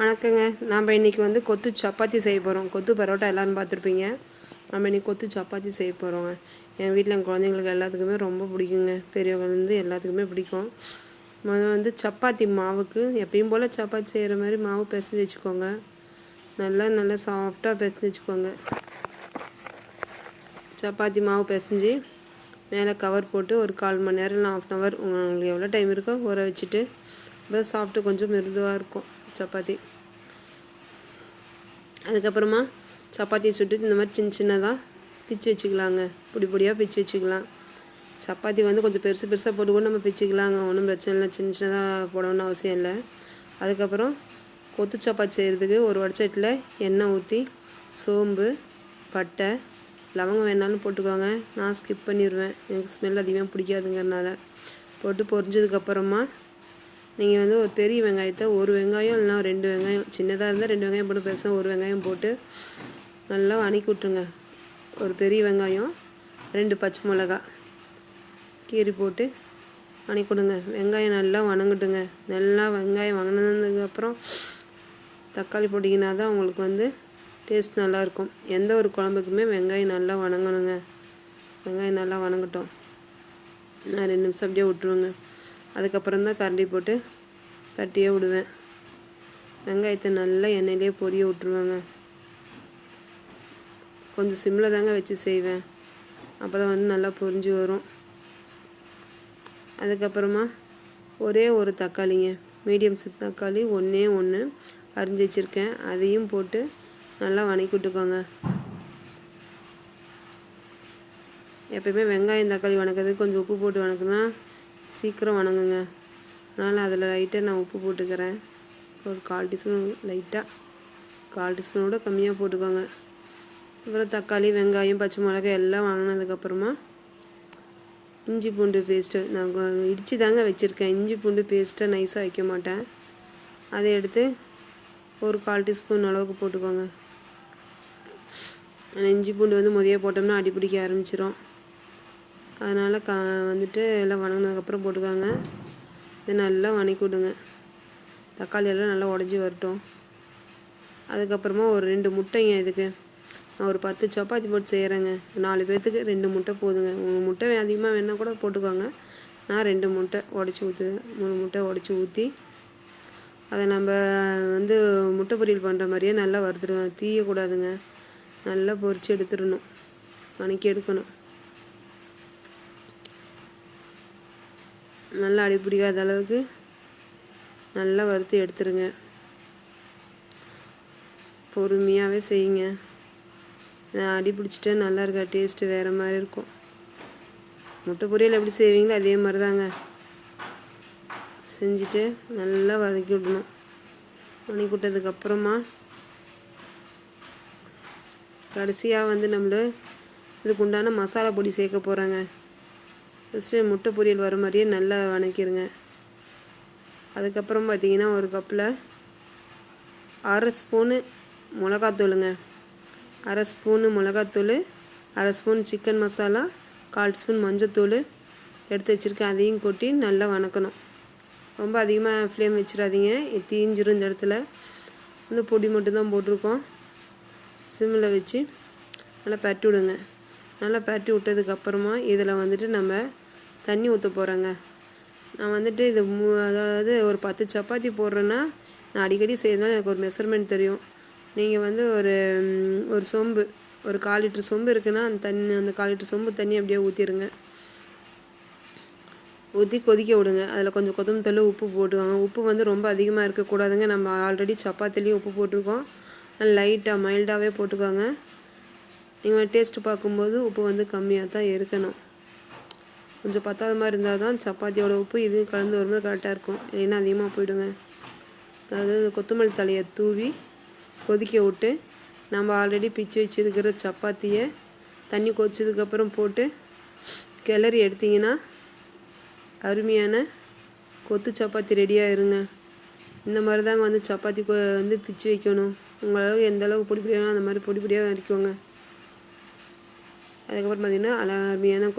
வணக்கங்க. நாம் இன்றைக்கி வந்து கொத்து சப்பாத்தி செய்ய போகிறோம். கொத்து பரோட்டா எல்லோரும் பார்த்துருப்பீங்க. நம்ம இன்றைக்கி கொத்து சப்பாத்தி செய்ய போகிறோங்க. என் வீட்டில் என் குழந்தைங்களுக்கு எல்லாத்துக்குமே ரொம்ப பிடிக்குங்க. பெரியவங்கலேருந்து எல்லாத்துக்குமே பிடிக்கும். வந்து சப்பாத்தி மாவுக்கு எப்பயும் போல் சப்பாத்தி செய்கிற மாதிரி மாவு பிசைஞ்சு வச்சுக்கோங்க. நல்லா சாஃப்டாக பிசைஞ்சு வச்சுக்கோங்க. சப்பாத்தி மாவு பிசைஞ்சு மேலே கவர் போட்டு ஒரு 1/4 மணி நேரம் இல்லை 1/2 hour உங்களுக்கு எவ்வளோ டைம் இருக்கோ ஊற வச்சுட்டு இப்போ சாஃப்ட்டு கொஞ்சம் மிருதுவாக இருக்கும் சப்பாத்தி. அதுக்கப்புறமா சப்பாத்தியை சுட்டு இந்த மாதிரி சின்னதாக பிச்சு வச்சுக்கலாங்க. பொடியாக பிச்சு வச்சுக்கலாம். சப்பாத்தி வந்து கொஞ்சம் பெருசாக போட்டு கூட நம்ம பிச்சுக்கலாங்க. ஒன்றும் பிரச்சனை இல்லை. சின்னதாக போடணும்னு அவசியம் இல்லை. அதுக்கப்புறம் கொத்து சப்பாத்தி செய்கிறதுக்கு ஒரு வடச்சட்டியில் எண்ணெய் ஊற்றி சோம்பு, பட்டை, லவங்கம் வேணாலும் போட்டுக்கோங்க. நான் ஸ்கிப் பண்ணிடுவேன். எனக்கு ஸ்மெல் அதிகமாக பிடிக்காதுங்கிறனால. போட்டு பொரிஞ்சதுக்கப்புறமா நீங்கள் வந்து ஒரு பெரிய வெங்காயத்தை ஒரு வெங்காயம் இல்லைனா 2 வெங்காயம், சின்னதாக இருந்தால் 2 வெங்காயம் போட்டு, பெருசாக ஒரு வெங்காயம் போட்டு நல்லா வதக்கி விட்ருங்க. ஒரு பெரிய வெங்காயம், 2 பச்சை மிளகா கீரி போட்டு வதக்கி கொடுங்க. வெங்காயம் நல்லா வணங்கட்டுங்க. நல்லா வெங்காயம் வணங்கினதுக்கப்புறம் தக்காளி போட்டிங்கன்னா தான் உங்களுக்கு வந்து டேஸ்ட் நல்லாயிருக்கும். எந்த ஒரு குழம்புக்குமே வெங்காயம் நல்லா வணங்கணுங்க. வெங்காயம் நல்லா வணங்கட்டும். நான் 2 நிமிஷம் அப்படியே விட்ருவேங்க. அதுக்கப்புறம் தான் கரண்டி போட்டு தட்டியே விடுவேன். வெங்காயத்தை நல்லா எண்ணெயிலே பொரிய விட்ருவேங்க. கொஞ்சம் சிம்மில் தாங்க வச்சு செய்வேன். அப்போ தான் வந்து நல்லா பொரிஞ்சு வரும். அதுக்கப்புறமா ஒரே ஒரு தக்காளிங்க, மீடியம் சைஸ் தக்காளி ஒன்றே ஒன்று அரிஞ்சு வச்சுருக்கேன். அதையும் போட்டு நல்லா வதக்கி விட்டுக்கோங்க. எப்பயுமே வெங்காயம் தக்காளி வதக்கிறதுக்கு கொஞ்சம் உப்பு போட்டு வதக்குனா சீக்கிரம் வணங்குங்க. அதனால் அதில் லைட்டாக நான் உப்பு போட்டுக்கிறேன். ஒரு 1/4 டீஸ்பூன், லைட்டாக 1/4 டீஸ்பூன் கூட கம்மியாக போட்டுக்கோங்க. அப்புறம் தக்காளி, வெங்காயம், பச்சை மிளகாய் எல்லாம் வதங்கினதுக்கப்புறமா இஞ்சி பூண்டு பேஸ்ட்டு நான் இடித்து தாங்க வச்சுருக்கேன். இஞ்சி பூண்டு பேஸ்ட்டை நைஸாக வைக்க மாட்டேன். அதை எடுத்து ஒரு 1/4 டீஸ்பூன் அளவுக்கு போட்டுக்கோங்க. இஞ்சி பூண்டு வந்து முதல்ல போட்டோம்னா அடிப்பிடிக்க ஆரம்பிச்சிடும். அதனால் வந்துட்டு எல்லாம் வதங்கினதுக்கப்புறம் போட்டுக்கோங்க. இது நல்லா வதக்கி விடுங்க. தக்காளி எல்லாம் நல்லா உடஞ்சி வரட்டும். அதுக்கப்புறமா ஒரு 2 முட்டைங்க. இதுக்கு நான் ஒரு 10 சப்பாத்தி போட்டு செய்கிறேங்க. 4 பேர்த்துக்கு 2 முட்டை போதுங்க. 3 முட்டை அதிகமாக வேணால் கூட போட்டுக்கோங்க. நான் 2 முட்டை உடச்சி 3 முட்டை உடச்சி ஊற்றி அதை நம்ம வந்து முட்டை பொரியல் பண்ணுற மாதிரியே நல்லா வறுத்துடுவேன். தீயக்கூடாதுங்க. நல்லா பொரித்து எடுத்துடணும். வதக்கி எடுக்கணும். நல்லா அடிப்பிடிக்காத அளவுக்கு நல்லா வறுத்து எடுத்துருங்க. பொறுமையாகவே செய்யுங்க. அடி பிடிச்சிட்டு நல்லா இருக்கா, டேஸ்ட்டு வேறு மாதிரி இருக்கும். முட்டை பொரியல் எப்படி செய்வீங்களோ அதே மாதிரி தாங்க செஞ்சுட்டு நல்லா வதக்கி விடணும். வதக்கி விட்டதுக்கப்புறமா கடைசியாக வந்து இதுக்கு உண்டான மசாலா பொடி சேர்க்க போகிறாங்க. ஃபஸ்ட்டு முட்டை பொரியல் வர மாதிரியே நல்லா வதக்கிடுங்க. அதுக்கப்புறம் பார்த்திங்கன்னா ஒரு கப்பில் 1/2 ஸ்பூனு மிளகாத்தூளுங்க. 1/2 ஸ்பூனு மிளகாத்தூள், 1/2 ஸ்பூன் சிக்கன் மசாலா, 1/4 ஸ்பூன் மஞ்சத்தூள் எடுத்து வச்சுருக்கேன். அதையும் கொட்டி நல்லா வதக்கணும். ரொம்ப அதிகமாக ஃப்ளேம் வச்சிடாதீங்க, தீஞ்சிரும். இந்த இடத்துல வந்து பொடி மட்டும்தான் போட்டிருக்கோம். சிம்மில் வச்சு நல்லா பரட்டி விடுங்க. நல்லா பரட்டி விட்டதுக்கப்புறமா இதில் வந்துட்டு நம்ம தண்ணி ஊற்ற போகிறேங்க. நான் வந்துட்டு இது அதாவது ஒரு 10 சப்பாத்தி போடுறேன்னா நான் அடிக்கடி செய்யறதுனால எனக்கு ஒரு மெஷர்மெண்ட் தெரியும். நீங்கள் வந்து ஒரு சொம்பு, ஒரு 1/4 லிட்டர் சொம்பு இருக்குன்னா அந்த 1/4 லிட்டர் சொம்பு தண்ணி அப்படியே ஊற்றிடுங்க. ஊற்றி கொதிக்க விடுங்க. அதில் கொஞ்சம் கொத்தமல்லி தழை, உப்பு போட்டுக்கோங்க. உப்பு வந்து ரொம்ப அதிகமாக இருக்கக்கூடாதுங்க. நம்ம ஆல்ரெடி சப்பாத்திலையும் உப்பு போட்டிருக்கோம். லைட்டாக மைல்டாகவே போட்டுக்கோங்க. நீங்கள் டேஸ்ட்டு பார்க்கும்போது உப்பு வந்து கம்மியாக தான் இருக்கணும். கொஞ்சம் பத்தாத மாதிரி இருந்தால் தான் சப்பாத்தியோட உப்பு இது கலந்து வரும்போது கரெக்டாக இருக்கும். இல்லைன்னா அதிகமாக போயிடுங்க. அதாவது கொத்தமல்லி தலையை தூவி கொதிக்க விட்டு நம்ம ஆல்ரெடி பிச்சு வச்சுருக்கிற சப்பாத்தியை தண்ணி கொதிச்சதுக்கப்புறம் போட்டு கிளறி எடுத்திங்கன்னா அருமையான கொத்து சப்பாத்தி ரெடியாக இருங்க. இந்த மாதிரி தாங்க வந்து சப்பாத்தி வந்து பிச்சு வைக்கணும். உங்களுக்கு எந்த அளவுக்கு பொடி பொடியாக அந்த மாதிரி பொடி பொடியாக வரைக்குங்க. அதுக்கப்புறம் பார்த்திங்கன்னா அருமையான